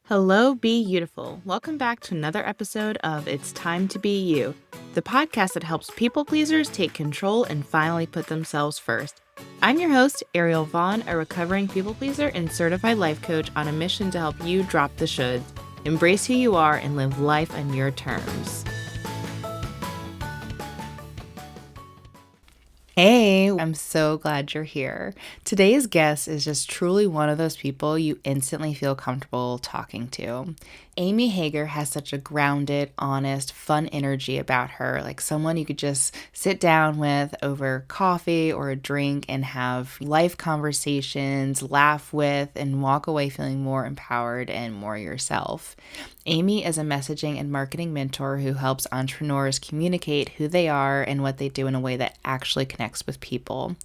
Hello, Be Beautiful. Welcome back to another episode of It's Time to Be You, the podcast that helps people pleasers take control and finally put themselves first. I'm your host, Ariel Vaughn, a recovering people pleaser and certified life coach on a mission to help you drop the shoulds, embrace who you are, and live life on your terms. Hey, I'm so glad you're here. Today's guest is just truly one of those people you instantly feel comfortable talking to. Amy Hager has such a grounded, honest, fun energy about her, like someone you could just sit down with over coffee or a drink and have life conversations, laugh with, and walk away feeling more empowered and more yourself. Amy is a messaging and marketing mentor who helps entrepreneurs communicate who they are and what they do in a way that actually connects with people.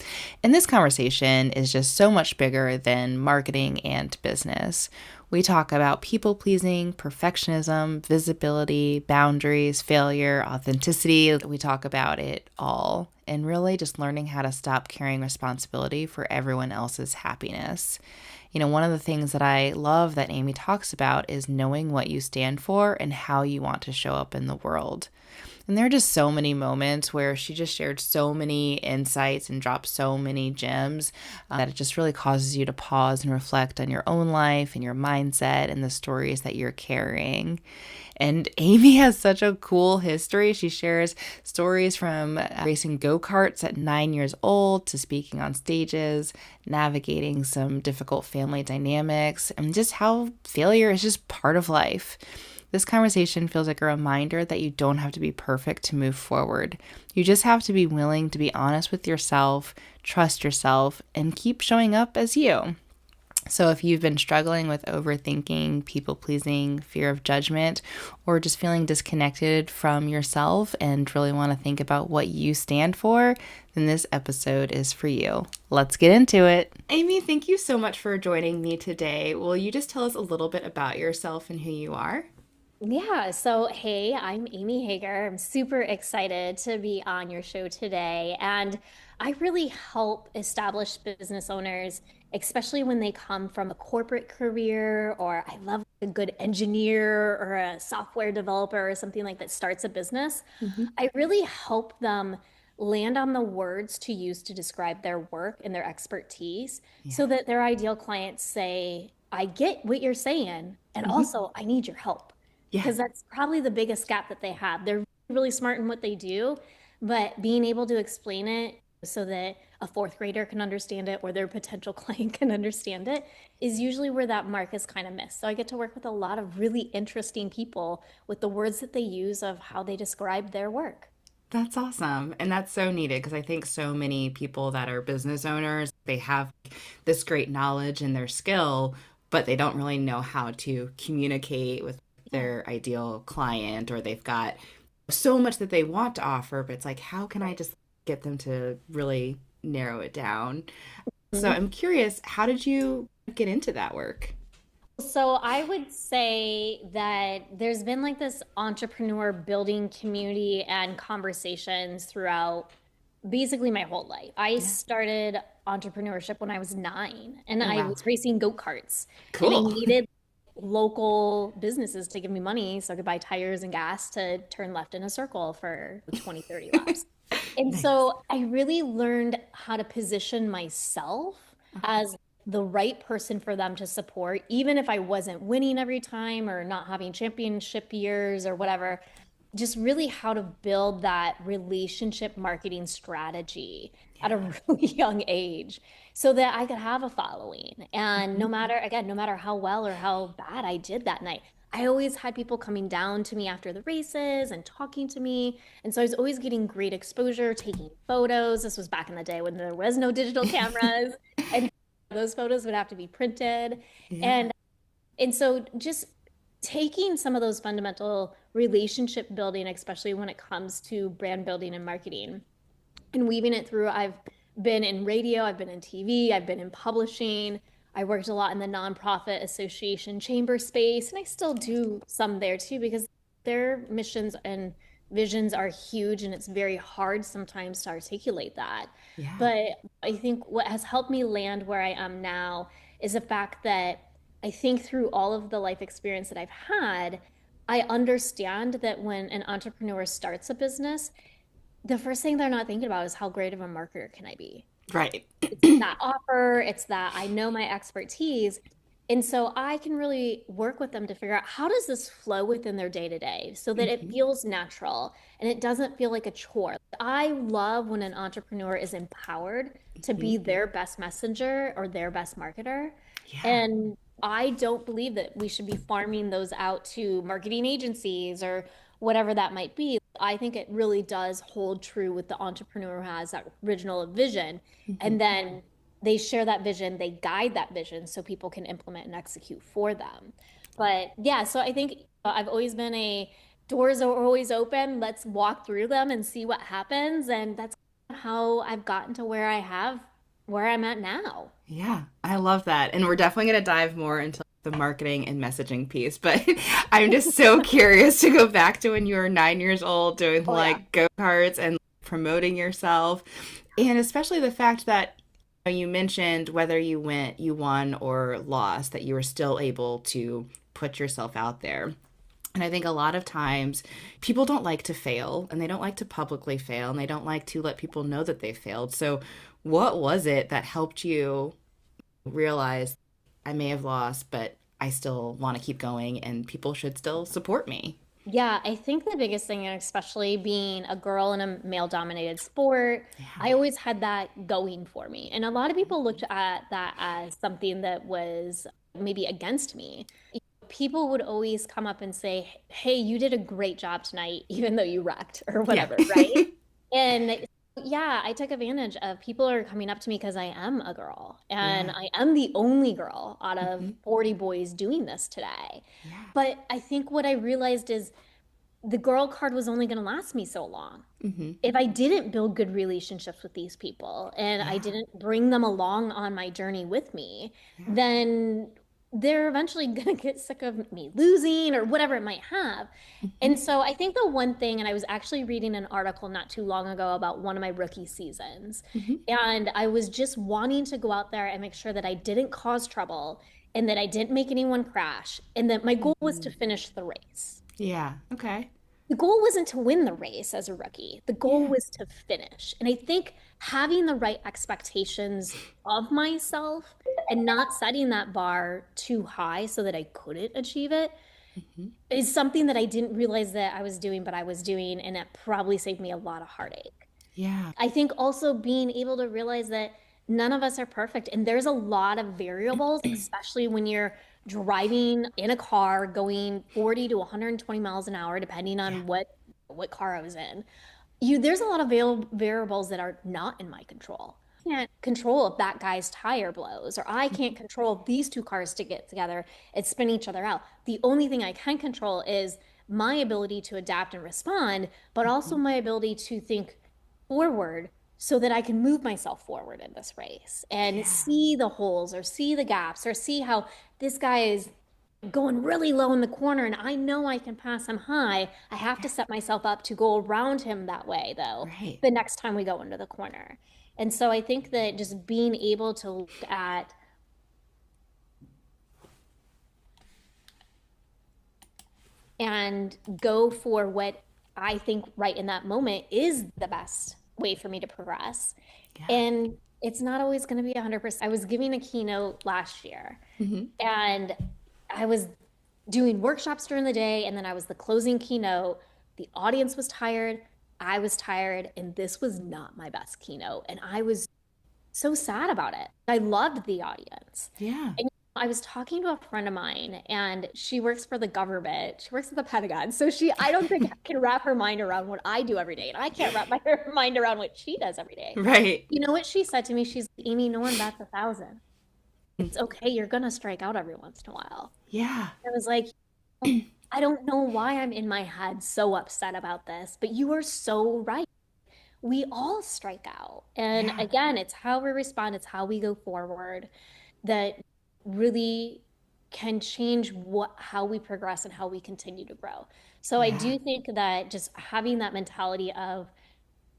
And this conversation is just so much bigger than marketing and business. We talk about people pleasing, perfectionism, visibility, boundaries, failure, authenticity. We talk about it all, and really just learning how to stop carrying responsibility for everyone else's happiness. You know, one of the things that I love that Amy talks about is knowing what you stand for and how you want to show up in the world. And there are just so many moments where she just shared so many insights and dropped so many gems that it just really causes you to pause and reflect on your own life and your mindset and the stories that you're carrying. And Amy has such a cool history. She shares stories from racing go-karts at 9 years old to speaking on stages, navigating some difficult family dynamics, and just how failure is just part of life. This conversation feels like a reminder that you don't have to be perfect to move forward. You just have to be willing to be honest with yourself, trust yourself, and keep showing up as you. So if you've been struggling with overthinking, people-pleasing, fear of judgment, or just feeling disconnected from yourself and really want to think about what you stand for, then this episode is for you. Let's get into it. Amy, thank you so much for joining me today. Will you just tell us a little bit about yourself and who you are? Yeah, so hey, I'm Amy Hager. I'm super excited to be on your show today. And I really help established business owners, especially when they come from a corporate career, or I love a good engineer or a software developer or something like that starts a business. Mhm. I really help them land on the words to use to describe their work and their expertise Yeah. so that their ideal clients say, I get what you're saying, and Mhm. also I need your help Yeah. because that's probably the biggest gap that they have. They're really smart in what they do, but being able to explain it so that a fourth grader can understand it or their potential client can understand it is usually where that mark is kind of missed. So I get to work with a lot of really interesting people with the words that they use of how they describe their work. That's awesome. And that's so needed because I think so many people that are business owners, they have this great knowledge and their skill, but they don't really know how to communicate with Yeah, their ideal client, or they've got so much that they want to offer, but it's like, how can I right. just get them to really narrow it down? So Mhm. I'm curious, how did you get into that work? So I would say that there's been like this entrepreneur building community and conversations throughout basically my whole life. I Yeah. started entrepreneurship when I was 9 and Oh, I wow. was racing go-karts and I Cool. needed local businesses to give me money so I could buy tires and gas to turn left in a circle for 20, 30 laps. And Nice. so I really learned how to position myself as the right person for them to support, even if I wasn't winning every time or not having championship years or whatever. Just really how to build that relationship marketing strategy at a Yeah. really young age so that I could have a following. And no Mhm. matter, again, no matter how well or how bad I did that night, I always had people coming down to me after the races and talking to me. And so I was always getting great exposure, taking photos. This was back in the day when there was no digital cameras, and those photos would have to be printed. Yeah. And and so just taking some of those fundamental relationship building, especially when it comes to brand building and marketing, and weaving it through. I've been in radio, I've been in TV, I've been in publishing. I worked a lot in the nonprofit association chamber space, and I still do some there too because their missions and visions are huge, and it's very hard sometimes to articulate that. Yeah. But I think what has helped me land where I am now is the fact that I think through all of the life experience that I've had, I understand that when an entrepreneur starts a business, the first thing they're not thinking about is how great of a marketer can I be? Right. It's that offer, it's that I know my expertise. And so I can really work with them to figure out how does this flow within their day to day so that it Hmm. feels natural and it doesn't feel like a chore. I love when an entrepreneur is empowered to Hmm. be their best messenger or their best marketer. Yeah. And I don't believe that we should be farming those out to marketing agencies or whatever that might be. I think it really does hold true with the entrepreneur who has that original vision. Hmm. And then they share that vision, they guide that vision so people can implement and execute for them. But yeah, so I think I've always been a doors are always open. Let's walk through them and see what happens. And that's how I've gotten to where I'm at now. Yeah, I love that. And we're definitely going to dive more into the marketing and messaging piece. But I'm just so curious to go back to when you were 9 years old doing Oh yeah. like go-karts and promoting yourself. And especially the fact that you mentioned whether you won or lost, that you were still able to put yourself out there. And I think a lot of times people don't like to fail and they don't like to publicly fail and they don't like to let people know that they failed. So, what was it that helped you realize I may have lost, but I still want to keep going and people should still support me? Yeah, I think the biggest thing, and especially being a girl in a male-dominated sport, Yeah. I always had that going for me. And a lot of people looked at that as something that was maybe against me. People would always come up and say, "Hey, you did a great job tonight, even though you wrecked or Yeah. whatever," right? And yeah, I took advantage of people are coming up to me because I am a girl and Yeah. I am the only girl out of Hmm. 40 boys doing this today. Yeah. But I think what I realized is the girl card was only going to last me so long. Hmm. If I didn't build good relationships with these people and I Yeah. didn't bring them along on my journey with me, Yeah. then they're eventually going to get sick of me losing or whatever it might have. Hmm. And so I think the one thing, and I was actually reading an article not too long ago about one of my rookie seasons, Hmm. and I was just wanting to go out there and make sure that I didn't cause trouble and that I didn't make anyone crash, and that my goal was to Hmm. finish the race. Yeah. Okay. The goal wasn't to win the race as a rookie. The goal Yeah. was to finish. And I think having the right expectations of myself and not setting that bar too high so that I couldn't achieve it Hmm. is something that I didn't realize that I was doing, but I was doing, and it probably saved me a lot of heartache. Yeah. I think also being able to realize that none of us are perfect and there's a lot of variables, especially when you're driving in a car going 40 to 120 miles an hour, depending Yeah. on what car I was in. There's a lot of variables that are not in my control. I can't control if that guy's tire blows, or I can't control if these two cars to get together and spin each other out. The only thing I can control is my ability to adapt and respond, but also Hmm. my ability to think forward so that I can move myself forward in this race and Yeah. see the holes or see the gaps or see how this guy is going really low in the corner and I know I can pass him high. I have to Yeah. set myself up to go around him that way, though, Right. the next time we go into the corner. And so I think that just being able to look at and go for what I think right in that moment is the best way for me to progress. Yeah. And it's not always going to be 100%. I was giving a keynote last year Hmm. and I was doing workshops during the day and then I was the closing keynote. The audience was tired, I was tired, and this was not my best keynote. And I was so sad about it. I loved the audience. Yeah. And I was talking to a friend of mine and she works for the government. She works at the Pentagon. So I don't think, can wrap her mind around what I do every day. And I can't wrap my mind around what she does every day. Right. You know what she said to me? She's, Amy, no one bats 1,000. It's okay. You're going to strike out every once in a while. Yeah. I was like, I don't know why I'm in my head so upset about this, but you are so right. We all strike out. And Yeah. again, it's how we respond, it's how we go forward that really can change how we progress and how we continue to grow. So I Yeah. do think that just having that mentality of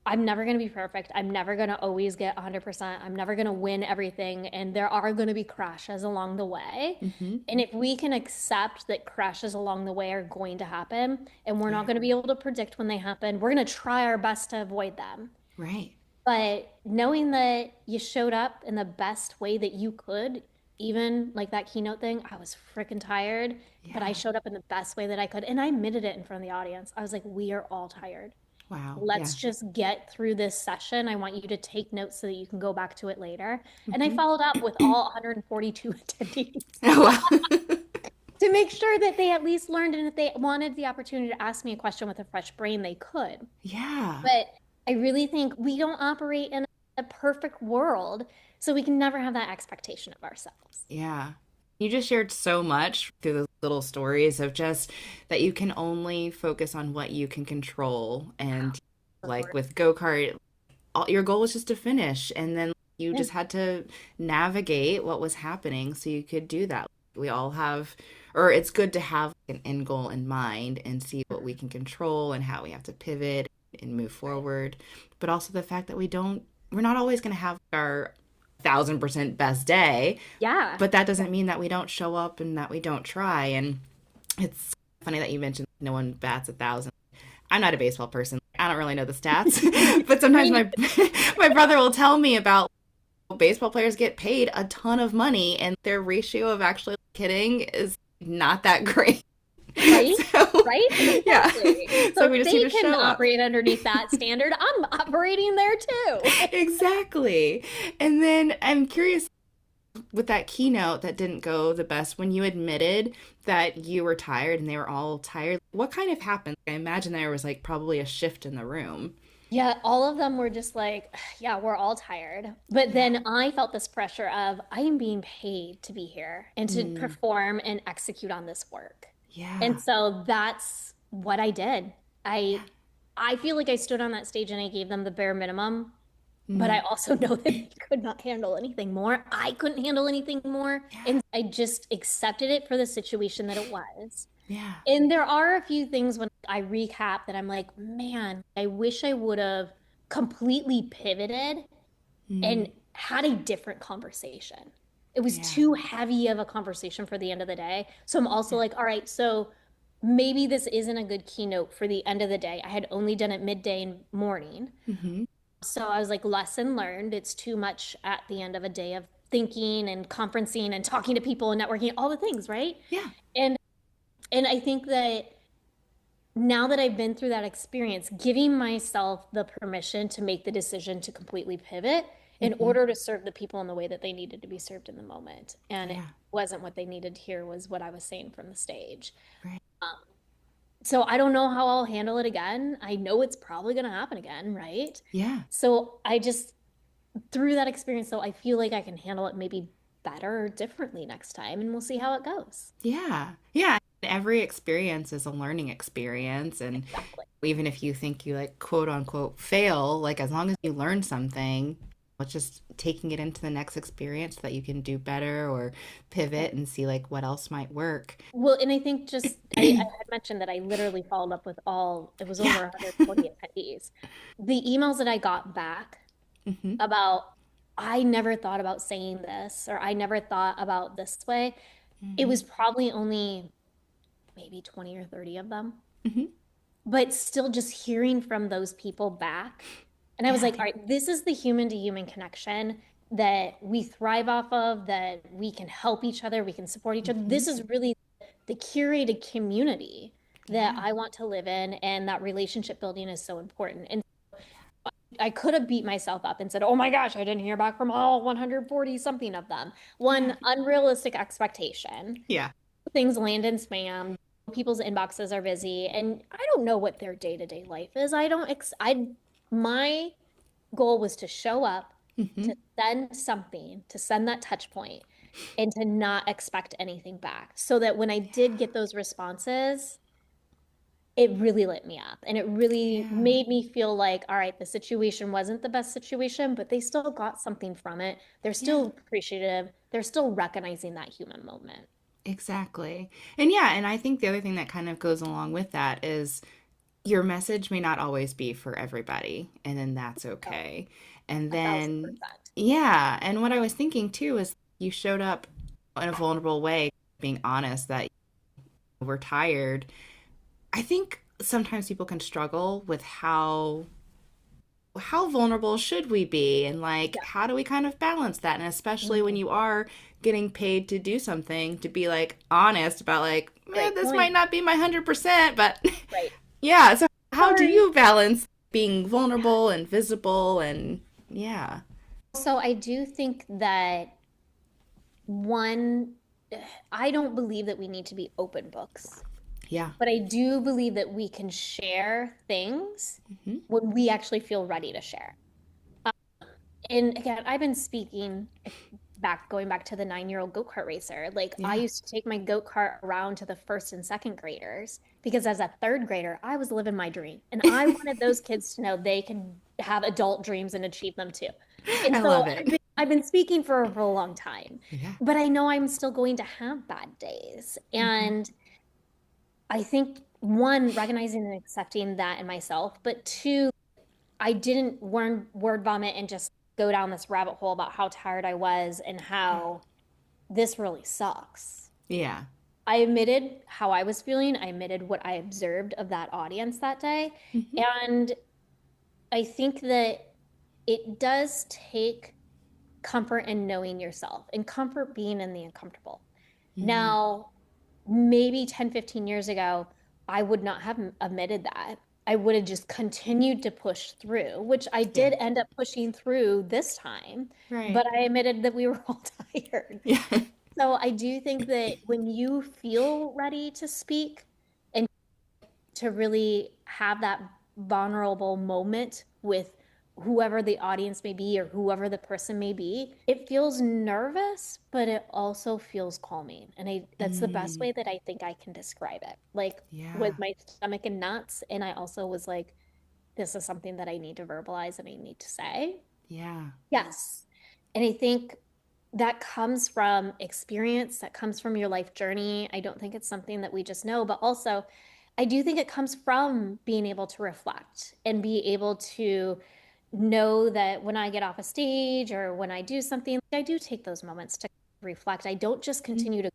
I'm never going to be perfect. I'm never going to always get 100%. I'm never going to win everything. And there are going to be crashes along the way. Mm-hmm. And if we can accept that crashes along the way are going to happen and we're not Yeah. going to be able to predict when they happen, we're going to try our best to avoid them. Right. But knowing that you showed up in the best way that you could, even like that keynote thing, I was freaking tired, but I Yeah. showed up in the best way that I could. And I admitted it in front of the audience. I was like, we are all tired. Wow. Let's Yeah. just get through this session. I want you to take notes so that you can go back to it later. And I Mm-hmm. followed up with all 142 attendees Oh, wow. to make sure that they at least learned. And if they wanted the opportunity to ask me a question with a fresh brain, they could. Yeah. But I really think we don't operate in a perfect world, so we can never have that expectation of ourselves. Yeah. You just shared so much through those little stories of just that you can only focus on what you can control. And like with go-kart, your goal was just to finish. And then you Yeah. just had to navigate what was happening so you could do that. We all have, or it's good to have an end goal in mind and see what we can control and how we have to pivot and move forward. But also the fact that we're not always going to have our 1,000% best day, Yeah. but that doesn't mean that we don't show up and that we don't try. And it's funny that you mentioned no one bats 1,000. I'm not a baseball person. I don't really know the stats, but sometimes Me my my brother will tell me about baseball players get paid a ton of money and their ratio of actually hitting is not that great. Right? So, Right? yeah. Exactly. So So we if just need they to can show up. operate underneath that standard, I'm operating there too. Exactly. And then I'm curious with that keynote that didn't go the best, when you admitted that you were tired and they were all tired, what kind of happened? I imagine there was like probably a shift in the room. Yeah, all of them were just like, yeah, we're all tired. But Yeah. then I felt this pressure of I am being paid to be here and to Mm, perform and execute on this work. And yeah. so that's what I did. Yeah. I I feel like I stood on that stage and I gave them the bare minimum, but I Mm, also know that they could not handle anything more. I couldn't handle anything more, yeah. and I just accepted it for the situation that it was. Yeah. And there are a few things when I recap that I'm like, man, I wish I would have completely pivoted and Mm, had a different conversation. It was yeah. too heavy of a conversation for the end of the day. So I'm also Yeah. like, all right, so maybe this isn't a good keynote for the end of the day. I had only done it midday and morning. Hmm. So I was like, lesson learned. It's too much at the end of a day of thinking and conferencing and talking to people and networking, all the things, right? Yeah. And and I think that now that I've been through that experience, giving myself the permission to make the decision to completely pivot in Hmm. order to serve the people in the way that they needed to be served in the moment. And it Yeah. wasn't what they needed to hear, was what I was saying from the stage. Right. Um, so I don't know how I'll handle it again. I know it's probably going to happen again, right? Yeah. So I just, through that experience, though, I feel like I can handle it maybe better or differently next time, and we'll see how it goes. Yeah. Yeah. Every experience is a learning experience. And Exactly. even if you think you like quote unquote fail, like as long as you learn something, it's just taking it into the next experience so that you can do better or pivot and see like what else might work. Well, and I think just I had mentioned that I literally followed up with all, it was Yeah. over 140 attendees. The emails that I got back Hmm. about, I never thought about saying this, or I never thought about this way, it Hmm. was probably only maybe 20 or 30 of them. Hmm. But still just hearing from those people back. And I was Yeah. like, all right, this is the human to human connection that we thrive off of, that we can help each other, we can support each other. Hmm. This is really the curated community that Yeah. I want to live in, and that relationship building is so important. And I could have beat myself up and said, oh my gosh, I didn't hear back from all 140 something of them. Yeah. One unrealistic expectation. Yeah. Things land in spam. People's inboxes are busy, and I don't know what their day-to-day life is. I don't ex I My goal was to show up, Hmm. to send something, to send that touch point, and to not expect anything back. So that when I did get those responses, it really lit me up, and it really Yeah. made me feel like, all right, the situation wasn't the best situation, but they still got something from it. They're Yeah. still appreciative. They're still recognizing that human moment. Exactly. And yeah, and I think the other thing that kind of goes along with that is your message may not always be for everybody, and then that's So, okay. And a thousand then, percent. yeah, and what I was thinking too is you showed up in a vulnerable way, being honest that you were tired. I think sometimes people can struggle with how vulnerable should we be, and like Yeah. how do we kind of balance that, and especially when Mhm. you are getting paid to do something, to be like honest about like, man, Great this might point. not be my 100%, but Right. yeah. So how do Sorry. you balance being vulnerable and visible, and yeah. So I do think that one, I don't believe that we need to be open books, Yeah. but I do believe that we can share things Hmm. when we actually feel ready to share. And again, I've been speaking going back to the 9-year-old go-kart racer. Like I Yeah. used to take my go-kart around to the first and second graders because as a third grader, I was living my dream. And I wanted those kids to know they can have adult dreams and achieve them too. And I so love I've it. been, I've been speaking for a long time, Yeah. but I know I'm still going to have bad days. Hmm. And I think one, recognizing and accepting that in myself, but two, I didn't word vomit and just go down this rabbit hole about how tired I was and Yeah. how this really sucks. Yeah. I admitted how I was feeling. I admitted what I observed of that audience that day. Hmm. And I think that it does take comfort in knowing yourself and comfort being in the uncomfortable. Hmm. Now, maybe 10, 15 years ago, I would not have admitted that. I would have just continued to push through, which I Yeah. did end up pushing through this time, Right. but I admitted that we were all tired. Yeah. So I do think that when you feel ready to speak and to really have that vulnerable moment with whoever the audience may be or whoever the person may be, it feels nervous, but it also feels calming. And that's the best Mm. way that I think I can describe it. Like with Yeah. my stomach and nuts, and I also was like, this is something that I need to verbalize and I need to say. Yeah. Yes. And I think that comes from experience, that comes from your life journey. I don't think it's something that we just know, but also I do think it comes from being able to reflect and be able to know that when I get off a stage or when I do something, I do take those moments to reflect. I don't just Mm. continue to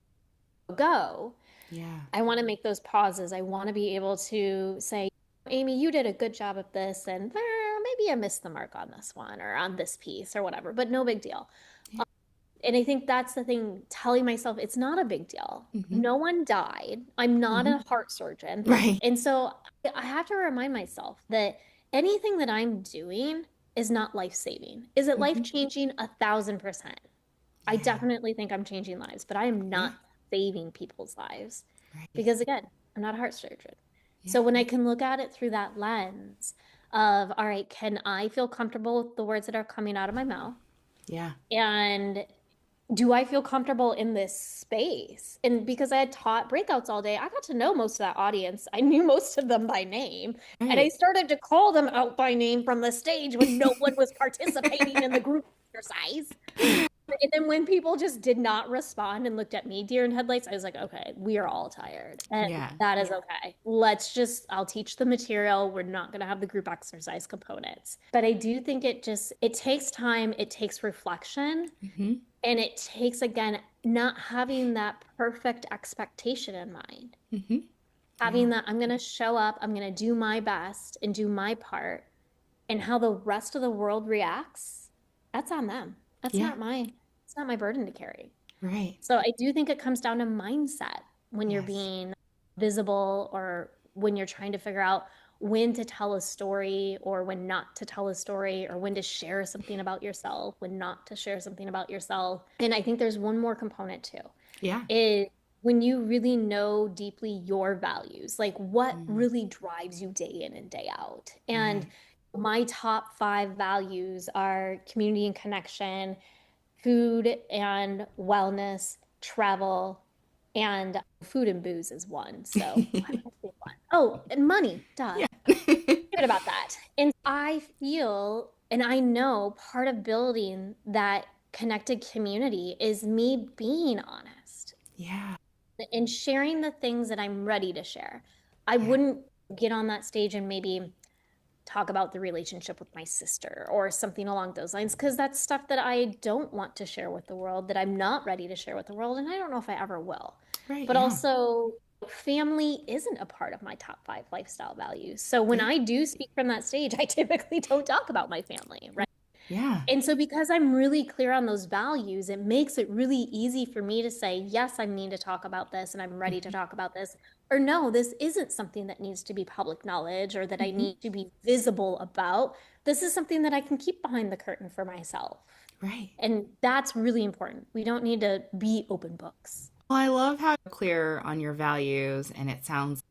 go. Yeah. I want to make those pauses. I want to be able to say, Amy, you did a good job of this, and maybe I missed the mark on this one or on this piece or whatever, but no big deal. Yeah. And I think that's the thing, telling myself it's not a big deal. Hmm. No one died. I'm not Hmm. a heart surgeon. Right. And so I have to remind myself that anything that I'm doing is not life-saving. Is it Hmm. life-changing? 1,000%. I Yeah. definitely think I'm changing lives, but I am Yeah. not saving people's lives Right. because, again, I'm not a heart surgeon. Yeah. So when I can look at it through that lens of, all right, can I feel comfortable with the words that are coming out of my mouth? Yeah. And do I feel comfortable in this space? And because I had taught breakouts all day, I got to know most of that audience. I knew most of them by name. And I Right. started to call them out by name from the stage when no one was participating in the group exercise. And then when people just did not respond and looked at me deer in headlights, I was like, okay, we are all tired. And Yeah. that is okay. I'll teach the material. We're not going to have the group exercise components. But I do think it takes time, it takes reflection, Hmm. and it takes, again, not having that perfect expectation in mind. Hmm. Having Yeah. that I'm going to show up, I'm going to do my best and do my part, and how the rest of the world reacts, that's on them. Yeah. It's not my burden to carry. Right. So I do think it comes down to mindset when you're Yes. being visible or when you're trying to figure out when to tell a story or when not to tell a story or when to share something about yourself, when not to share something about yourself. And I think there's one more component too, Yeah. is when you really know deeply your values, like what Mm. really drives you day in and day out. And Right. my top 5 values are community and connection, food and wellness, travel, and food and booze is one. So why would I say one? Oh, and money, duh. Yeah. Forget about that. And I feel and I know part of building that connected community is me being honest Yeah. and sharing the things that I'm ready to share. I Yeah. wouldn't get on that stage and maybe talk about the relationship with my sister or something along those lines, because that's stuff that I don't want to share with the world, that I'm not ready to share with the world, and I don't know if I ever will. Right. But Yeah. also, family isn't a part of my top 5 lifestyle values. So when Yeah. I do speak from that stage, I typically don't talk about my family, right? Yeah. And so, because I'm really clear on those values, it makes it really easy for me to say, yes, I need to talk about this and I'm ready to talk about this. Or no, this isn't something that needs to be public knowledge or that I Hmm. need to be visible about. This is something that I can keep behind the curtain for myself. Right. And that's really important. We don't need to be open books. Well, I love how you're clear on your values, and it sounds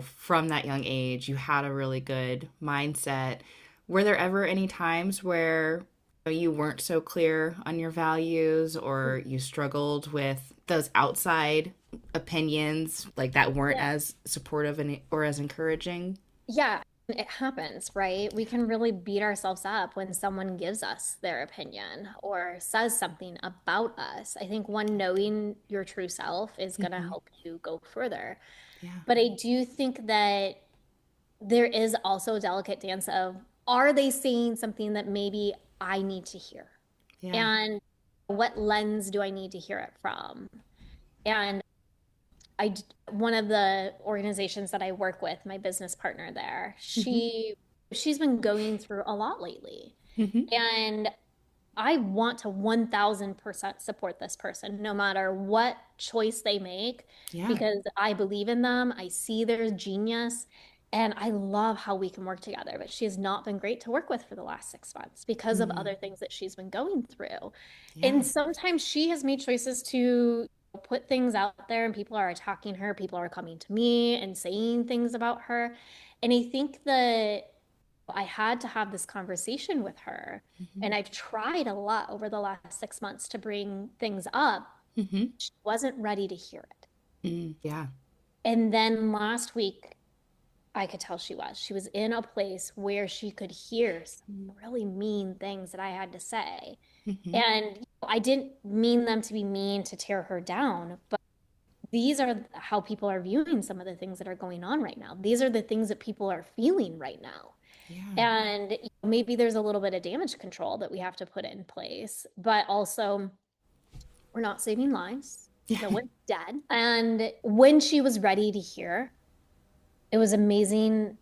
from that young age you had a really good mindset. Were there ever any times where you weren't so clear on your values or you struggled with those outside opinions like that weren't Yeah. as supportive and or as encouraging? Yeah, it happens, right? We can really beat ourselves up when someone gives us their opinion or says something about us. I think one, knowing your true self is going to Hmm. help you go further. Yeah. But I do think that there is also a delicate dance of, are they saying something that maybe I need to hear? Yeah. And what lens do I need to hear it from? And I one of the organizations that I work with, my business partner there, Hmm. she's been going through a lot lately. Hmm. And I want to 1000% support this person, no matter what choice they make, Yeah. because I believe in them. I see their genius, and I love how we can work together. But she has not been great to work with for the last 6 months because of Mm. other things that she's been going through. Yeah. And sometimes she has made choices to put things out there, and people are attacking her. People are coming to me and saying things about her. And I think that I had to have this conversation with her. Hmm. And I've tried a lot over the last 6 months to bring things up. Hmm. She wasn't ready to hear it. Mm. Yeah. And then last week, I could tell she was. She was in a place where she could hear some really mean things that I had to say. Hmm. And I didn't mean them to be mean to tear her down, but these are how people are viewing some of the things that are going on right now. These are the things that people are feeling right now. Yeah. And maybe there's a little bit of damage control that we have to put in place, but also we're not saving lives. Yeah. No one's dead. And when she was ready to hear, it was amazing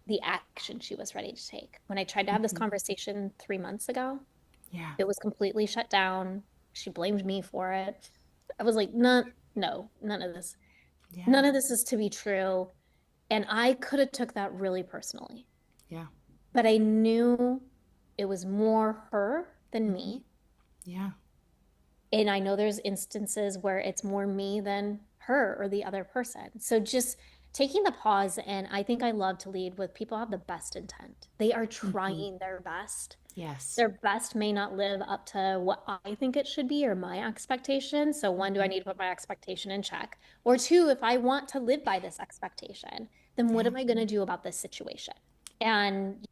the action she was ready to take. When I tried to have this Hmm. conversation 3 months ago, Yeah. it was completely shut down. She blamed me for it. I was like, no, no, none of this. Yeah. None of this is to be true. And I could have took that really personally. Yeah. But I knew it was more her than Hmm. me. Yeah. And I know there's instances where it's more me than her or the other person. So just taking the pause, and I think I love to lead with people have the best intent. They are Hmm. trying their best. Yes. Their best may not live up to what I think it should be or my expectations. So, one, do I Hmm. need to put my expectation in check? Or two, if I want to live by this expectation, then what Yeah. am I going to do about this situation? And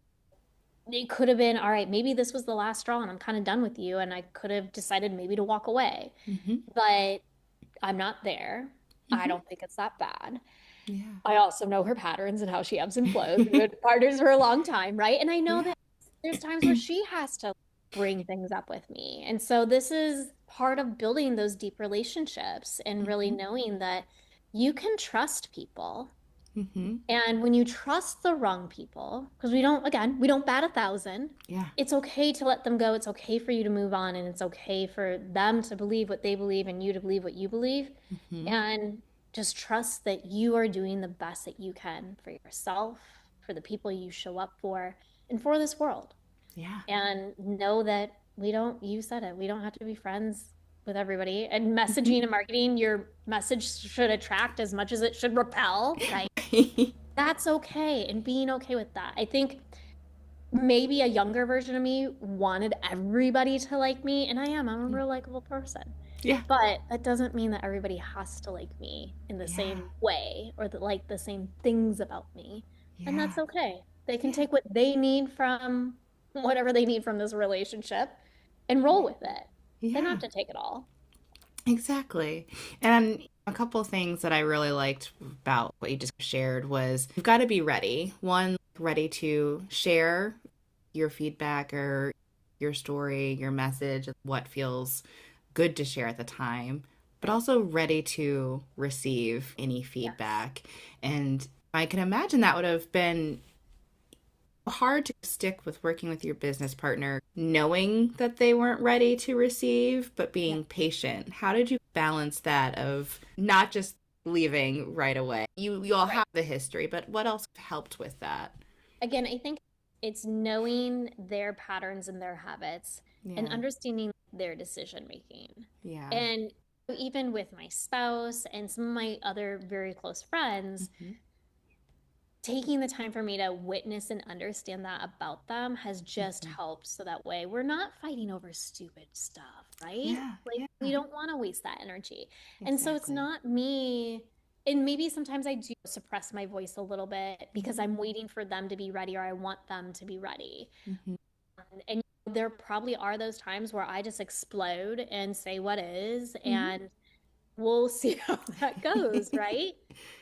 it could have been, all right, maybe this was the last straw and I'm kind of done with you. And I could have decided maybe to walk away. Hmm. But I'm not there. I Hmm. don't think it's that bad. Yeah. I also know her patterns and how she ebbs and flows. We've been partners for a long time, right? And I know Yeah. that there's times where she has to bring things up with me. And so this is part of building those deep relationships and really Hmm. knowing that you can trust people. Hmm. And when you trust the wrong people, because we don't, again, we don't bat 1,000, Yeah. it's okay to let them go. It's okay for you to move on, and it's okay for them to believe what they believe and you to believe what you believe. Hmm. And just trust that you are doing the best that you can for yourself, for the people you show up for, and for this world. Yeah. And know that we don't, you said it, we don't have to be friends with everybody. And Hmm. messaging and marketing, your message should attract as much as it should repel, right? That's okay, and being okay with that. I think maybe a younger version of me wanted everybody to like me, and I'm a real likable person. Yeah. But that doesn't mean that everybody has to like me in the Yeah. same way or like the same things about me. And Yeah. that's okay. They can Yeah. take what they need from whatever they need from this relationship and roll with it. They don't Yeah. have to take it all. Exactly. And A couple of things that I really liked about what you just shared was you've got to be ready. One, ready to share your feedback or your story, your message, what feels good to share at the time, but also ready to receive any Yes. feedback. And I can imagine that would have been hard to stick with working with your business partner, knowing that they weren't ready to receive, but Yeah. being patient. How did you balance that of not just leaving right away? You all Right. have the history, but what else helped with that? Again, I think it's knowing their patterns and their habits and Yeah. understanding their decision making. Yeah. And even with my spouse and some of my other very close friends, Hmm. taking the time for me to witness and understand that about them has just Hmm. helped so that way we're not fighting over stupid stuff, right? Yeah. Like we Yeah. don't want to waste that energy. And so it's Exactly. not me, and maybe sometimes I do suppress my voice a little bit because Hmm. I'm waiting for them to be ready or I want them to be ready. Hmm. And there probably are those times where I just explode and say what is, Hmm. and we'll see how that goes, right?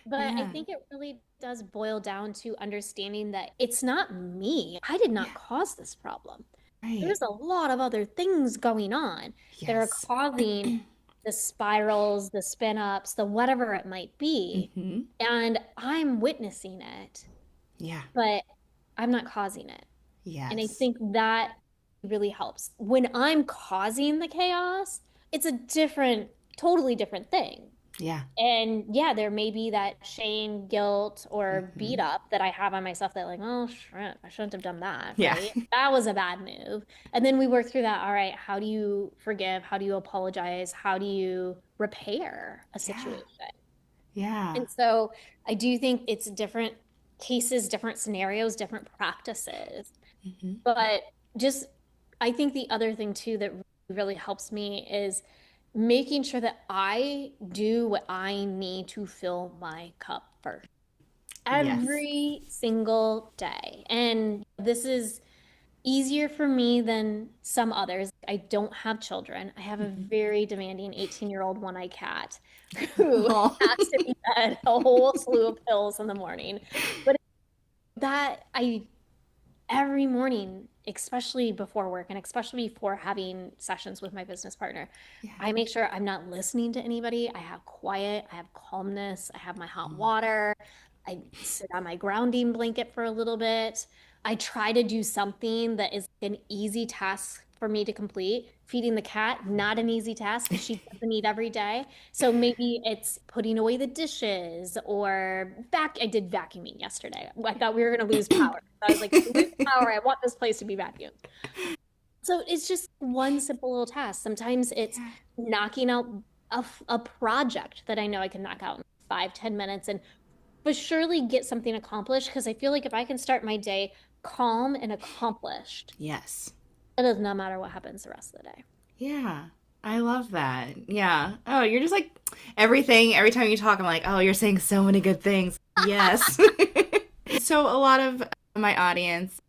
But I Yeah. think it really does boil down to understanding that it's not me. I did not Yeah. cause this problem. Right. There's a lot of other things going on that are Yes. causing the spirals, the spin ups, the whatever it might be. Hmm. And I'm witnessing it, Yeah. but I'm not causing it. And I Yes. think that really helps. When I'm causing the chaos, it's a different, totally different thing. Yeah. And yeah, there may be that shame, guilt, or beat Hmm. up that I have on myself that, like, oh, shit, I shouldn't have done that, Yeah. right? That was a bad move. And then we work through that. All right, how do you forgive? How do you apologize? How do you repair a Yeah. situation? Yeah. And so I do think it's different cases, different scenarios, different practices. Hmm. But just, I think the other thing too that really helps me is making sure that I do what I need to fill my cup first Yes. every single day. And this is easier for me than some others. I don't have children. I have a Hmm. very demanding 18-year-old one-eyed cat who Oh. has to be fed a whole slew of pills in the morning. But that I every morning, especially before work and especially before having sessions with my business partner, Yeah. I make sure I'm not listening to anybody. I have quiet, I have calmness, I have my hot Mm. water. I sit on my grounding blanket for a little bit. I try to do something that is an easy task for me to complete. Feeding the cat, not an easy task because she doesn't eat every day. So maybe it's putting away the dishes or I did vacuuming yesterday. I thought we were going to lose power. I was like, if we lose power, I want this place to be vacuumed. So it's just one simple little task. Sometimes it's Yeah. knocking out a project that I know I can knock out in 5, 10 minutes and but surely get something accomplished because I feel like if I can start my day calm and accomplished, Yes. it does not matter what happens the rest of the day. Yeah. I love that. Yeah. Oh, you're just like everything. Every time you talk, I'm like, oh, you're saying so many good things. Yes. So, a lot of my audience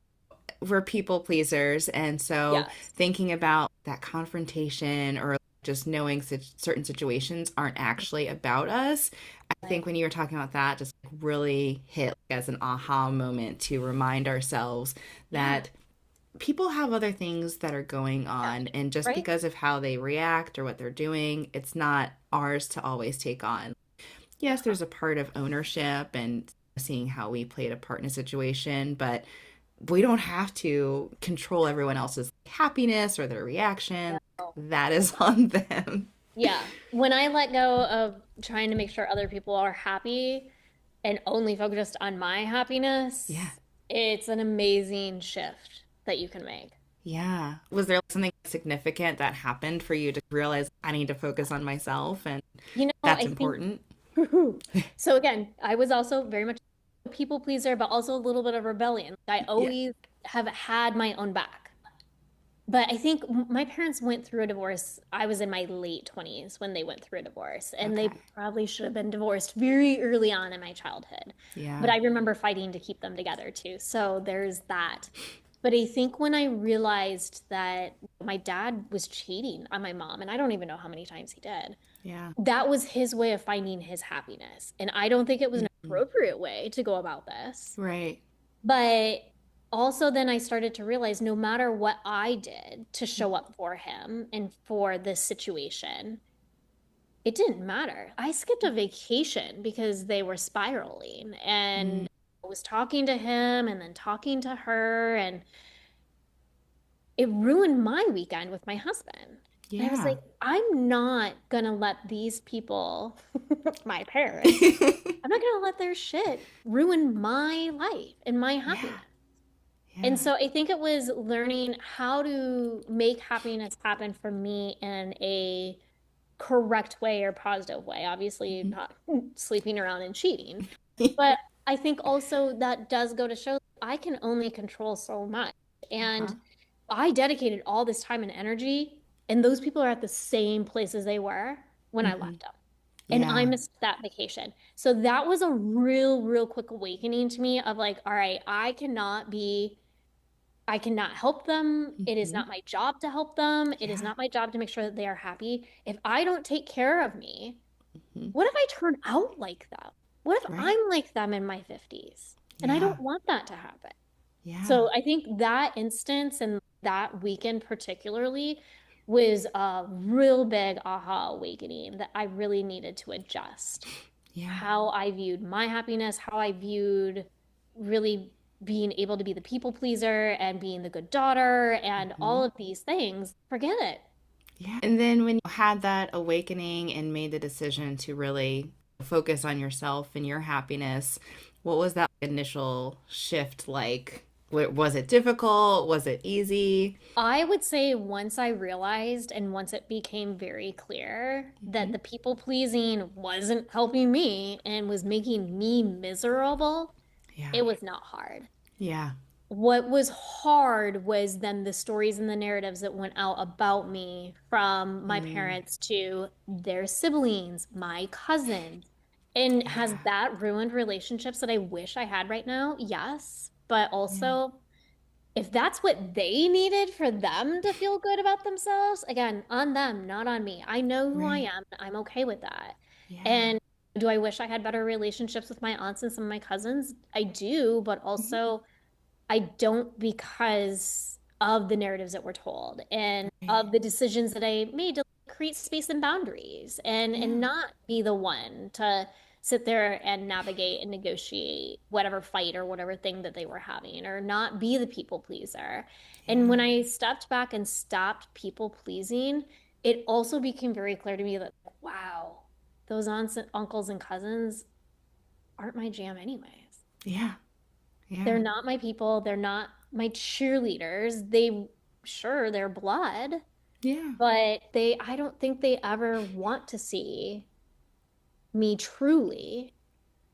were people pleasers. And so, Yes. thinking about that confrontation or just knowing certain situations aren't actually about us. I think Right. when you were talking about that, just really hit as an aha moment to remind ourselves Yeah. that people have other things that are going Yeah. on. And just Right. because of how they react or what they're doing, it's not ours to always take on. Yes, Uh-huh. there's a part of ownership and seeing how we played a part in a situation, but we don't have to control everyone else's happiness or their reaction. No. That is on them. Yeah. When I let go of trying to make sure other people are happy and only focused on my Yeah. happiness, it's an amazing shift that you can make. Yeah. Was there something significant that happened for you to realize I need to focus on myself and that's I think important? so again, I was also very much a people pleaser, but also a little bit of rebellion. I Yeah. always have had my own back. But I think my parents went through a divorce. I was in my late 20s when they went through a divorce, and they Okay. probably should have been divorced very early on in my childhood. But Yeah. I remember fighting to keep them together too. So there's that. But I think when I realized that my dad was cheating on my mom, and I don't even know how many times he did. Yeah. That was his way of finding his happiness. And I don't think it was an Mhm. appropriate way to go about this. Right. But also, then I started to realize no matter what I did to show up for him and for this situation, it didn't matter. I skipped a vacation because they were spiraling Mm. and I was talking to him and then talking to her, and it ruined my weekend with my husband. And I was Yeah. like, I'm not gonna let these people, my parents, I'm not gonna let their shit ruin my life and my Yeah. happiness. And Yeah. so I think it was learning how to make happiness happen for me in a correct way or positive way. Obviously, Mhm. not sleeping around and cheating. But I think also that does go to show I can only control so much. Uh-huh. And I dedicated all this time and energy, and those people are at the same places they were when I Hmm. left them. And I Yeah. missed that vacation. So that was a real, real quick awakening to me of like, all right, I cannot help them. It is Hmm. not my job to help them. It is Yeah. not my job to make sure that they are happy. If I don't take care of me, Hmm. what if I turn out like them? What if Right. I'm like them in my 50s? And I Yeah. don't want that to happen. Yeah. So I think that instance and that weekend particularly was a real big aha awakening that I really needed to adjust Yeah. how I viewed my happiness, how I viewed really being able to be the people pleaser and being the good daughter and all Hmm. of these things. Forget it. Yeah. And then when you had that awakening and made the decision to really focus on yourself and your happiness, what was that initial shift like? Was it difficult? Was it easy? I would say once I realized and once it became very clear that Hmm. the people pleasing wasn't helping me and was making me miserable, Yeah. it was not hard. Yeah. What was hard was then the stories and the narratives that went out about me from my Mm. parents to their siblings, my cousins. And has Yeah. that ruined relationships that I wish I had right now? Yes. But Yeah. also, if that's what they needed for them to feel good about themselves, again, on them, not on me. I know who I Right. am. I'm okay with that. Yeah. And do I wish I had better relationships with my aunts and some of my cousins? I do, but Hmm. also, I don't because of the narratives that were told and Right. of the decisions that I made to create space and boundaries and Yeah. not be the one to sit there and navigate and negotiate whatever fight or whatever thing that they were having or not be the people pleaser. And Yeah. when I stepped back and stopped people pleasing, it also became very clear to me that, wow, those aunts and uncles and cousins aren't my jam anyways. Yeah. Yeah. They're not my people. They're not my cheerleaders. Sure, they're blood, Yeah. but I don't think they ever want to see me truly.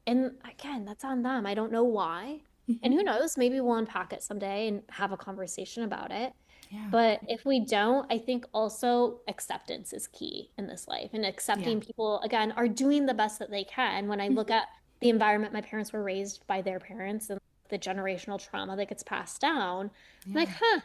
And again, that's on them. I don't know why. Hmm. And who knows, maybe we'll unpack it someday and have a conversation about it. Yeah. But if we don't, I think also acceptance is key in this life and Yeah. accepting people, again, are doing the best that they can. When I look Hmm. at the environment my parents were raised by their parents and the generational trauma that gets passed down, I'm like, Yeah. huh,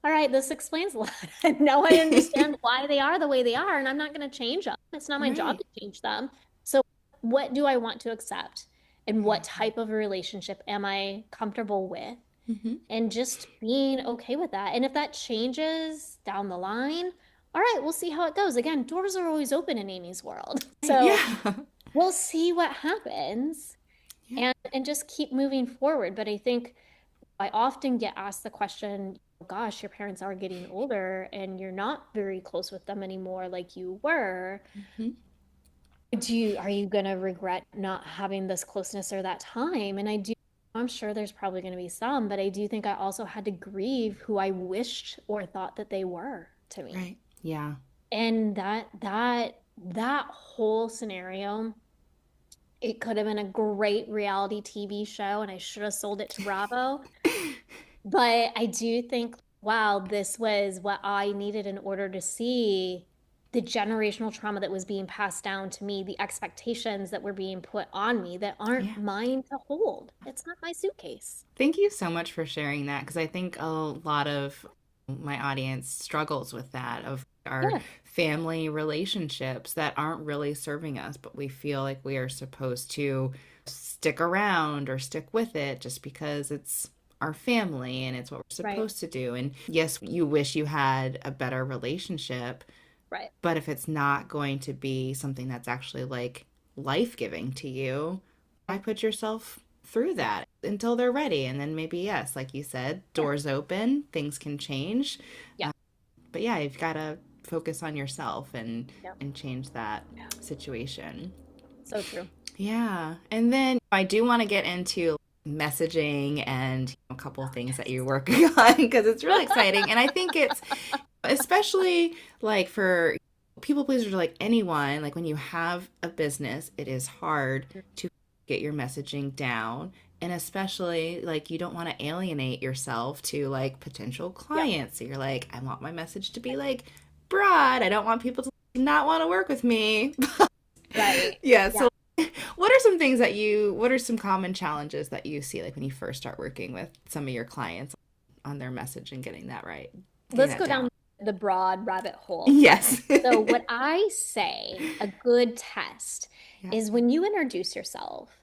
all right, this explains a lot. And now I understand why they are the way they are, and I'm not going to change them. It's not my job Right. to change them. So, what do I want to accept? And what Yeah. type of a relationship am I comfortable with? Hmm. And just being okay with that. And if that changes down the line, all right, we'll see how it goes. Again, doors are always open in Amy's world. So Yeah. we'll see what happens Yeah. and just keep moving forward. But I think I often get asked the question, gosh, your parents are getting older and you're not very close with them anymore like you were. Hmm. Are you gonna regret not having this closeness or that time? And I'm sure there's probably gonna be some, but I do think I also had to grieve who I wished or thought that they were to me. Right. Yeah. And that whole scenario, it could have been a great reality TV show, and I should have sold it to Bravo. But I do think, wow, this was what I needed in order to see the generational trauma that was being passed down to me, the expectations that were being put on me that aren't Yeah. mine to hold. It's not my suitcase. Thank you so much for sharing that because I think a lot of my audience struggles with that of our Yeah, family relationships that aren't really serving us, but we feel like we are supposed to stick around or stick with it just because it's our family and it's what we're right, supposed to do. And yes, you wish you had a better relationship, right. but if it's not going to be something that's actually like life giving to you, why put yourself through that until they're ready? And then maybe, yes, like you said, Yeah, doors open, things can change. yeah, But yeah, you've got to focus on yourself yeah. and change that situation. So true. Yeah. And then I do want to get into messaging and a couple of things that you're working on because it's really exciting. And I think it's especially like for people pleasers or like anyone, like when you have a business, it is hard to get your messaging down. And especially like you don't want to alienate yourself to like potential Yep. clients. So you're like, I want my message to be like broad. I don't want people to not want to work with me. Right. Yeah. Yeah. So what are some things that what are some common challenges that you see like when you first start working with some of your clients on their message and getting that right, getting Let's that go down? down the broad rabbit hole Yes. first. So, what I say a good test Yeah. is when you introduce yourself,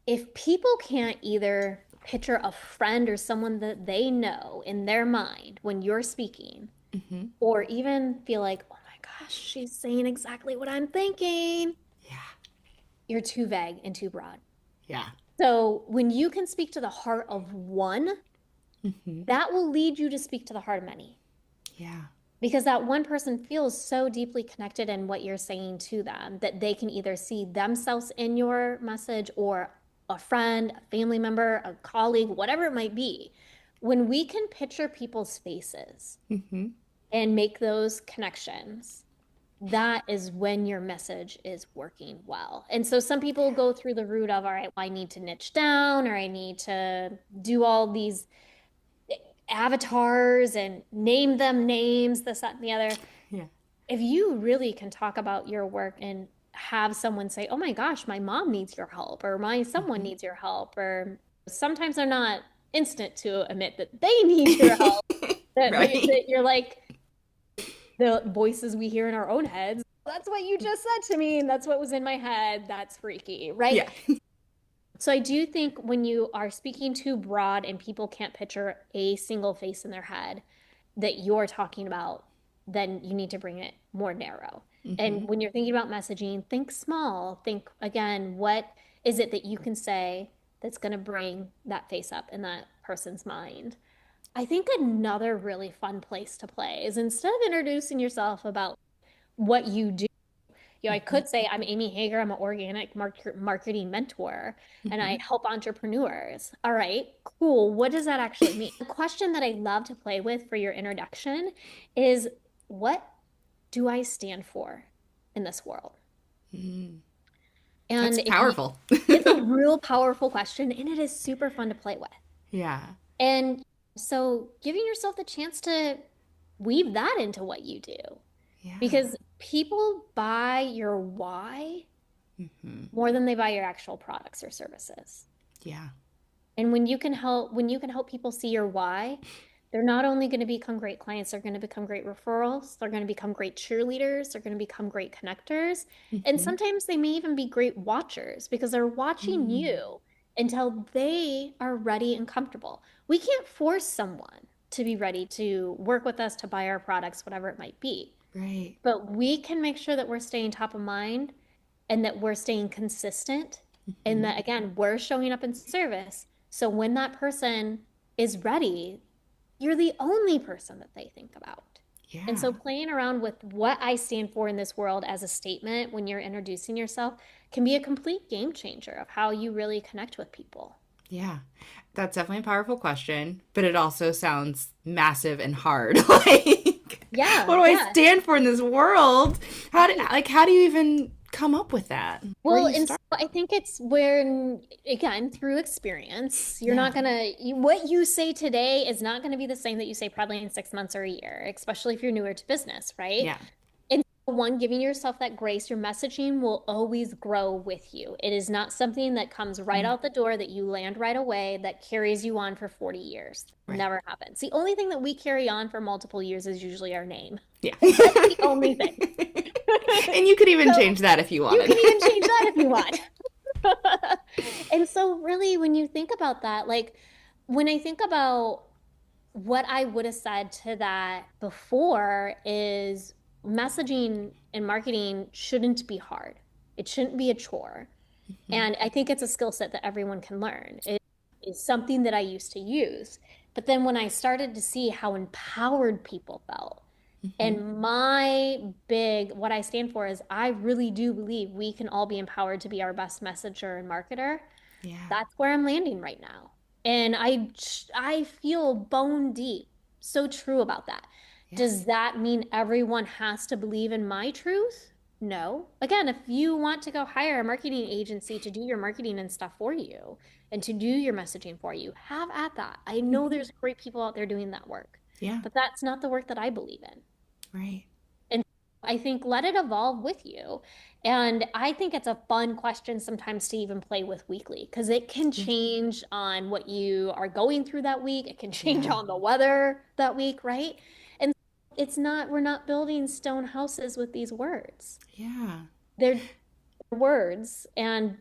if people can't either picture a friend or someone that they know in their mind when you're speaking, Hmm. or even feel like, oh my gosh, she's saying exactly what I'm thinking, Yeah. you're too vague and too broad. Yeah. So, when you can speak to the heart of one, Hmm. that will lead you to speak to the heart of many. Yeah. Because that one person feels so deeply connected in what you're saying to them that they can either see themselves in your message or a friend, a family member, a colleague, whatever it might be. When we can picture people's faces Hmm. and make those connections, that is when your message is working well. And so some people go through the route of, all right, well, I need to niche down or I need to do all these avatars and name them names, this, that, and the other. Yeah. If you really can talk about your work and have someone say, "Oh my gosh, my mom needs your help," or "My someone Hmm. needs your help," or sometimes they're not instant to admit that they need your help, Right. that you're like the voices we hear in our own heads. That's what you just said to me, and that's what was in my head. That's freaky, right? Yeah. So I do think when you are speaking too broad and people can't picture a single face in their head that you're talking about, then you need to bring it more narrow. Hmm. And when you're thinking about messaging, think small. Think again, what is it that you can say that's going to bring that face up in that person's mind? I think another really fun place to play is instead of introducing yourself about what you do, I Hmm. could say I'm Amy Hager. I'm an organic marketing mentor and I Hmm. help entrepreneurs. All right, cool. What does that actually mean? The question that I love to play with for your introduction is what do I stand for in this world? Mm. And That's if you, powerful. it's a real powerful question and it is super fun to play with. Yeah. And so giving yourself the chance to weave that into what you do Yeah. because people buy your why Hmm. more than they buy your actual products or services. Yeah. And when you can help people see your why, they're not only going to become great clients, they're going to become great referrals, they're going to become great cheerleaders, they're going to become great connectors, and Hmm. sometimes they may even be great watchers because they're watching Mm. you until they are ready and comfortable. We can't force someone to be ready to work with us to buy our products, whatever it might be. Right. But we can make sure that we're staying top of mind and that we're staying consistent and Hmm. that again we're showing up in service so when that person is ready you're the only person that they think about and Yeah. so playing around with what I stand for in this world as a statement when you're introducing yourself can be a complete game changer of how you really connect with people. Yeah. That's definitely a powerful question, but it also sounds massive and hard. Like, what Yeah, do I yeah, stand for in this world? right. How do you even come up with that? Where do Well, you and so start? I think it's when, again, through experience, you're Yeah. not gonna, what you say today is not gonna be the same that you say probably in 6 months or a year, especially if you're newer to business, right? Yeah. One, giving yourself that grace, your messaging will always grow with you. It is not something that comes right Mm, out the door that you land right away that carries you on for 40 years. right. Never happens. The only thing that we carry on for multiple years is usually our name. Yeah. That's the only thing. And you could even So change that if you you wanted. can even change that if you want. And so really when you think about that, like when I think about what I would have said to that before is messaging and marketing shouldn't be hard. It shouldn't be a chore. Mhm. And I think it's a skill set that everyone can learn. It is something that I used to use. But then when I started to see how empowered people felt, Mhm. and what I stand for is I really do believe we can all be empowered to be our best messenger and marketer. Yeah. That's where I'm landing right now. And I feel bone deep, so true about that. Yeah. Does that mean everyone has to believe in my truth? No. Again, if you want to go hire a marketing agency to do your marketing and stuff for you and to do your messaging for you, have at that. I know Mhm. there's great people out there doing that work, Yeah. but that's not the work that I believe in. Right. And I think let it evolve with you. And I think it's a fun question sometimes to even play with weekly because it can Yeah. change on what you are going through that week. It can change Yeah. on the weather that week, right? And we're not building stone houses with these words. Yeah. They're words, and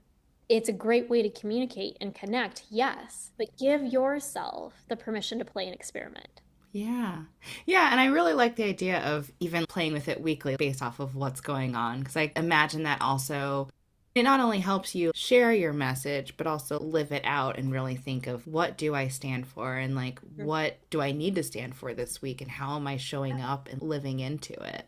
it's a great way to communicate and connect, yes, but give yourself the permission to play and experiment. Yeah. Yeah. And I really like the idea of even playing with it weekly based off of what's going on. Because I imagine that also, it not only helps you share your message, but also live it out and really think of what do I stand for and like what do I need to stand for this week and how am I showing up and living into it.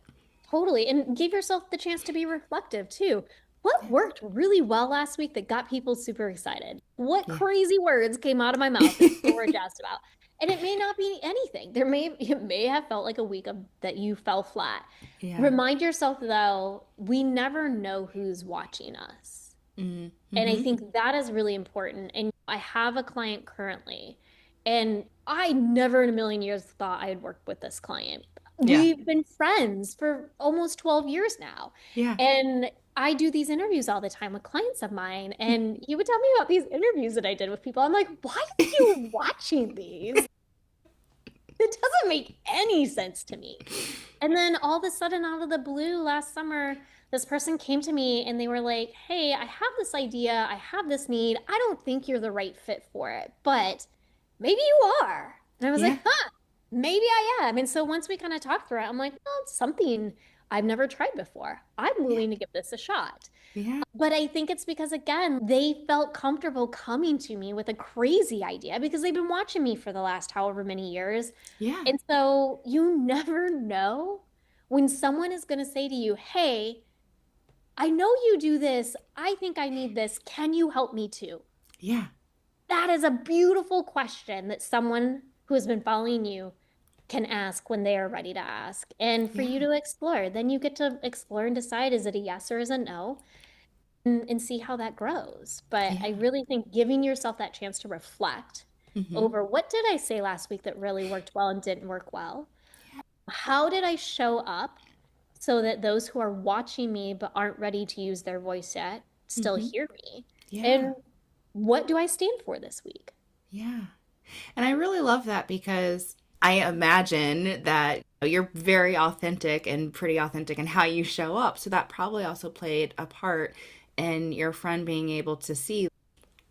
Totally. And give yourself the chance to be reflective too. What worked really well last week that got people super excited? What Yeah. crazy words came out of my mouth that people were jazzed about? And it may not be anything. It may have felt like a week of that you fell flat. Yeah. Remind yourself though, we never know who's watching us. And I Mm-hmm. think that is really important. And I have a client currently, and I never in a million years thought I'd work with this client. Yeah. We've been friends for almost 12 years now. Yeah. And I do these interviews all the time with clients of mine. And he would tell me about these interviews that I did with people. I'm like, why are you watching these? It doesn't make any sense to me. And then all of a sudden, out of the blue, last summer, this person came to me and they were like, hey, I have this idea. I have this need. I don't think you're the right fit for it, but maybe you are. And I was Yeah. like, huh, maybe I am. And so once we kind of talked through it, I'm like, well, it's something I've never tried before. I'm Yeah. willing to give this a shot. Yeah. But I think it's because, again, they felt comfortable coming to me with a crazy idea because they've been watching me for the last however many years. Yeah. And so you never know when someone is going to say to you, hey, I know you do this. I think I need this. Can you help me too? Yeah. That is a beautiful question that someone who has been following you can ask when they are ready to ask. And for you Yeah. to explore, then you get to explore and decide is it a yes or is it no? And see how that grows. But I Yeah. really think giving yourself that chance to reflect Mm-hmm. over what did I say last week that really worked well and didn't work well? How did I show up so that those who are watching me but aren't ready to use their voice yet still Mm-hmm. hear me? Yeah. And what do I stand for this week? Yeah. And I really love that because I imagine that you're very authentic and pretty authentic in how you show up. So that probably also played a part in your friend being able to see,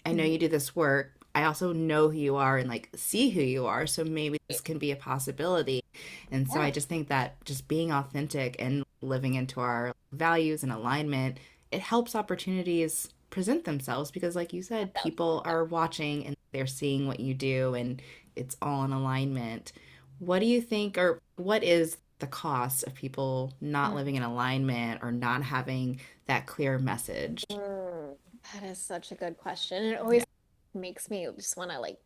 I know Mhm. you do this work. I also know who you are and like see who you are. So maybe this can be a possibility. And so I Yeah, just think that just being authentic and living into our values and alignment, it helps opportunities present themselves because, like you said, people are watching and they're seeing what you do and it's all in alignment. What do you think, or what is the cost of people not Mm. living in alignment or not having that clear message? Mm, that is such a good question. It always Yeah. makes me just want to like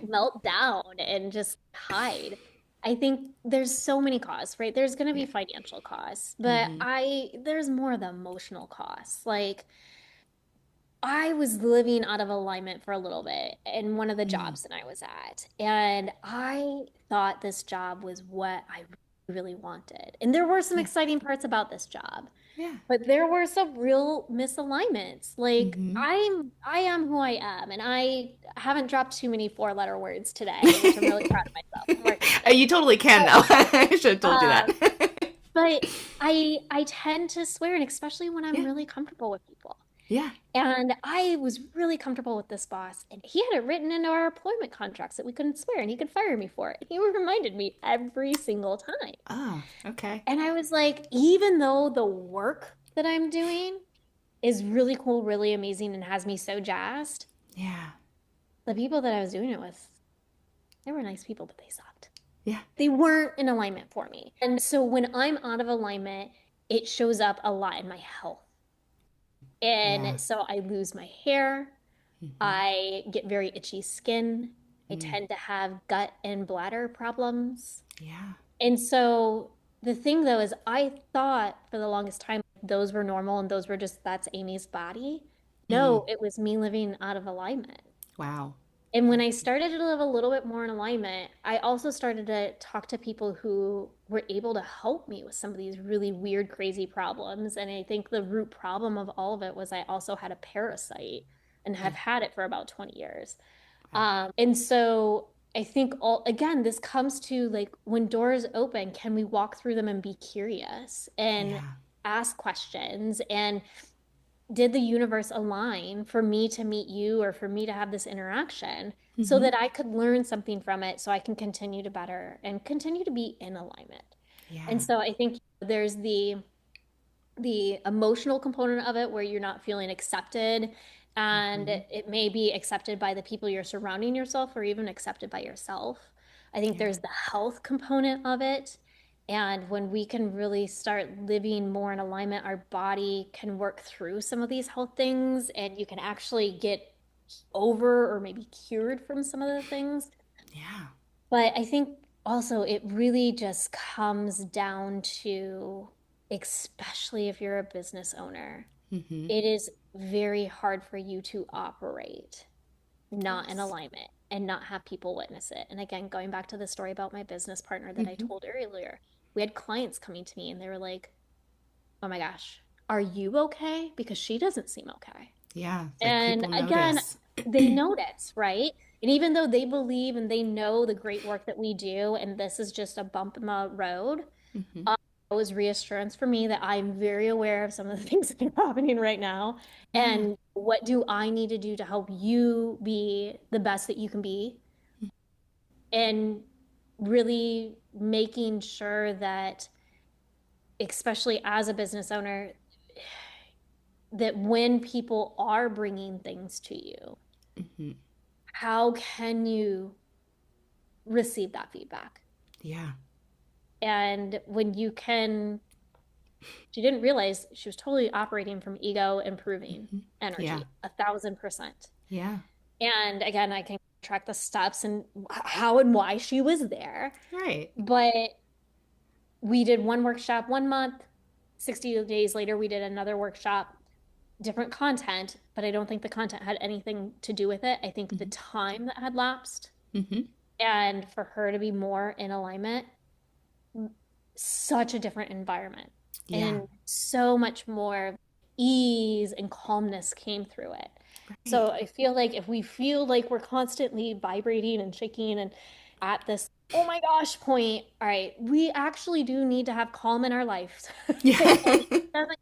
melt down and just hide. I think there's so many costs, right? There's going to be Yeah. financial costs, but Hmm. there's more of the emotional costs. Like I was living out of alignment for a little bit in one of the Mm. jobs that I was at, and I thought this job was what I really wanted. And there were some Yeah. exciting parts about this job, Yeah. but there were some real misalignments. Like Mm-hmm. I am who I am, and I haven't dropped too many four-letter words today, which I'm really proud of myself. I'm working on it. You totally can though. I should have But, told you that. but I tend to swear, and especially when I'm Yeah. really comfortable with people. Yeah. And I was really comfortable with this boss, and he had it written into our employment contracts that we couldn't swear, and he could fire me for it. And he reminded me every single time. Oh, okay. And I was like, even though the work that I'm doing is really cool, really amazing, and has me so jazzed, Yeah. the people that I was doing it with, they were nice people, but they sucked. Yeah. They weren't in alignment for me. And so when I'm out of alignment, it shows up a lot in my health. Yeah. And so I lose my hair. Mm-hmm. I get very itchy skin. I Mm. tend to have gut and bladder problems. Yeah. And so the thing though is I thought for the longest time those were normal and those were just that's Amy's body. Mm. No, it was me living out of alignment. Wow. And when I started to live a little bit more in alignment, I also started to talk to people who were able to help me with some of these really weird, crazy problems. And I think the root problem of all of it was I also had a parasite and have Mm. had it for about 20 years. Wow. And so I think all again, this comes to like when doors open, can we walk through them and be curious and Yeah. ask questions? And did the universe align for me to meet you or for me to have this interaction so Mm-hmm. that I could learn something from it so I can continue to better and continue to be in alignment? And Yeah. so I think there's the emotional component of it where you're not feeling accepted and Mm-hmm. it may be accepted by the people you're surrounding yourself or even accepted by yourself. I think Yeah. there's the health component of it. And when we can really start living more in alignment, our body can work through some of these health things and you can actually get over or maybe cured from some of the things. Yeah. But I think also it really just comes down to, especially if you're a business owner, Mm-hmm. it is very hard for you to operate not in Yes. alignment and not have people witness it. And again, going back to the story about my business partner that I Mm-hmm. told earlier, we had clients coming to me and they were like, oh my gosh, are you okay? Because she doesn't seem okay. Yeah. It's like And people again, notice. they notice, right? And even though they believe and they know the great work that we do, and this is just a bump in the road, Mm-hmm. it was reassurance for me that I'm very aware of some of the things that are happening right now. Yeah. And what do I need to do to help you be the best that you can be? And really making sure that, especially as a business owner, that when people are bringing things to you, Mm-hmm. how can you receive that feedback? Yeah. And when you can, she didn't realize she was totally operating from ego improving Mm-hmm. Yeah. energy, 1,000%. Yeah. And again, I can track the steps and how and why she was there. Right. But we did one workshop 1 month, 60 days later, we did another workshop, different content, but I don't think the content had anything to do with it. I think the Mm-hmm. time that had lapsed Mm-hmm. and for her to be more in alignment, such a different environment Yeah. and so much more ease and calmness came through it. Right. So I feel like if we feel like we're constantly vibrating and shaking and at this, oh my gosh, point, all right, we actually do need to have calm in our lives. Yeah. And it doesn't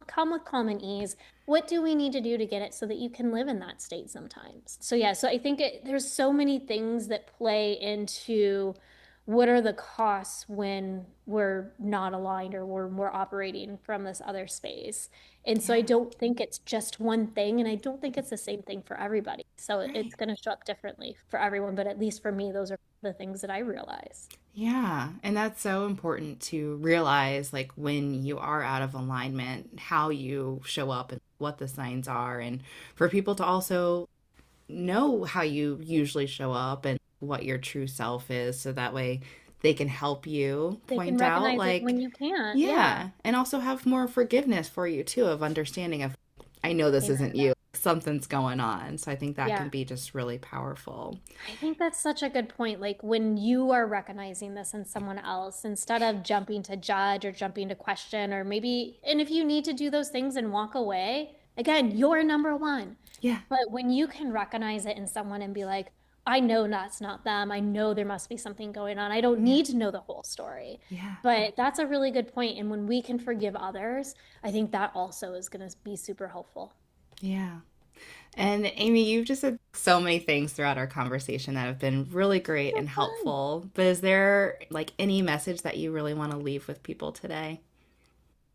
come with calm and ease. What do we need to do to get it so that you can live in that state sometimes? So yeah, so I think there's so many things that play into what are the costs when we're not aligned or we're operating from this other space. And so I Yeah. don't think it's just one thing, and I don't think it's the same thing for everybody. So Right. it's going to show up differently for everyone, but at least for me, those are the things that I realize. Yeah, and that's so important to realize like when you are out of alignment, how you show up and what the signs are, and for people to also know how you usually show up and what your true self is so that way they can help you They can point out recognize it like when you can't. Yeah. yeah, and also have more forgiveness for you too of understanding of I know this Amen isn't to you. that. something's going on. So I think that can Yeah. be just really powerful. I think that's such a good point. Like when you are recognizing this in someone else, instead of jumping to judge or jumping to question, or maybe, and if you need to do those things and walk away, again, you're number one. Yeah. But when you can recognize it in someone and be like, I know that's not them. I know there must be something going on. I don't Yeah. need to know the whole story. Yeah. But that's a really good point. And when we can forgive others, I think that also is going to be super helpful. Yeah. And Amy, you've just said so many things throughout our conversation that have been really great So and fun. helpful. But is there like any message that you really want to leave with people today?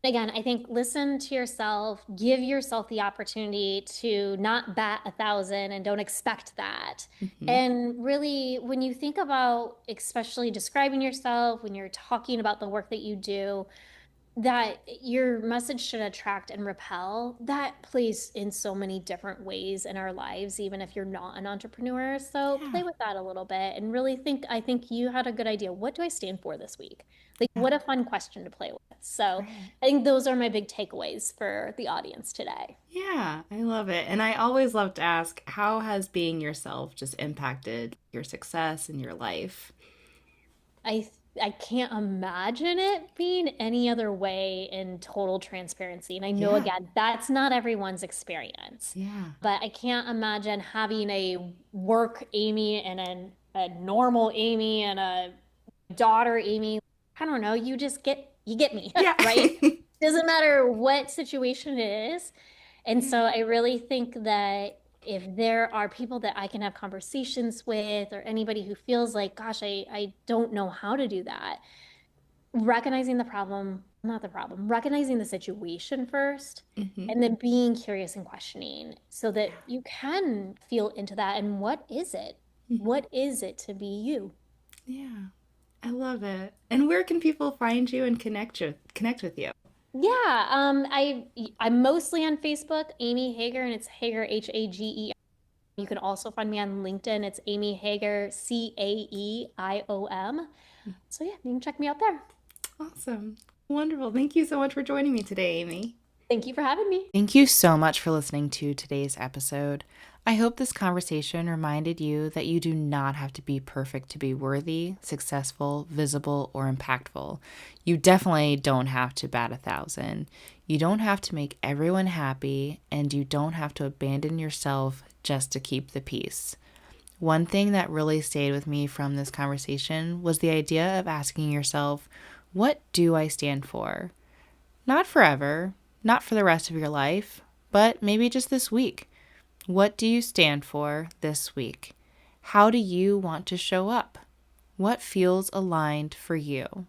Again, I think listen to yourself, give yourself the opportunity to not bat 1,000 and don't expect that. Hmm. And really, when you think about especially describing yourself, when you're talking about the work that you do, that your message should attract and repel, that plays in so many different ways in our lives, even if you're not an entrepreneur. So Yeah. play with that a little bit and really think, I think you had a good idea. What do I stand for this week? Like, Yeah. what a fun question to play with. So Right. I think those are my big takeaways for the audience today. Yeah, I love it. And I always love to ask, how has being yourself just impacted your success in your life? I I can't imagine it being any other way in total transparency. And I know Yeah. again, that's not everyone's experience, Yeah. but I can't imagine having a work Amy and a normal Amy and a daughter Amy. I don't know, you get me, Yeah. right? Doesn't matter what situation it is. And Yeah. so I really think that if there are people that I can have conversations with or anybody who feels like, gosh, I don't know how to do that, recognizing the problem, not the problem, recognizing the situation first, Hmm. and then being curious and questioning so Yeah. that you can feel into that. And what is it? Hmm. What is it to be you? Yeah. I love it. And where can people find you and connect with you? Yeah, I'm mostly on Facebook, Amy Hager, and it's Hager Hager. You can also find me on LinkedIn. It's Amy Hager, Caeiom. So yeah, you can check me out there. Awesome. Wonderful. Thank you so much for joining me today, Amy. Thank you for having me. Thank you so much for listening to today's episode. I hope this conversation reminded you that you do not have to be perfect to be worthy, successful, visible, or impactful. You definitely don't have to bat 1,000. You don't have to make everyone happy, and you don't have to abandon yourself just to keep the peace. One thing that really stayed with me from this conversation was the idea of asking yourself, what do I stand for? Not forever, not for the rest of your life, but maybe just this week. What do you stand for this week? How do you want to show up? What feels aligned for you?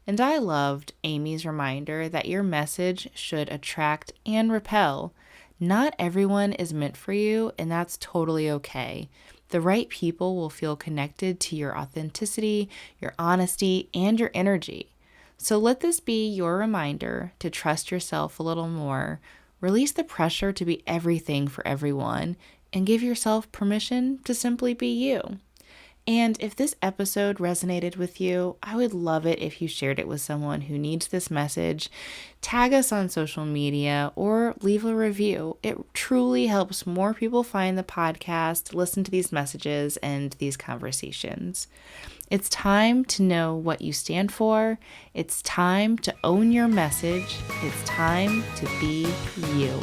And I loved Amy's reminder that your message should attract and repel. Not everyone is meant for you, and that's totally okay. The right people will feel connected to your authenticity, your honesty, and your energy. So let this be your reminder to trust yourself a little more, release the pressure to be everything for everyone, and give yourself permission to simply be you. And if this episode resonated with you, I would love it if you shared it with someone who needs this message. Tag us on social media or leave a review. It truly helps more people find the podcast, listen to these messages and these conversations. It's time to know what you stand for. It's time to own your message. It's time to be you.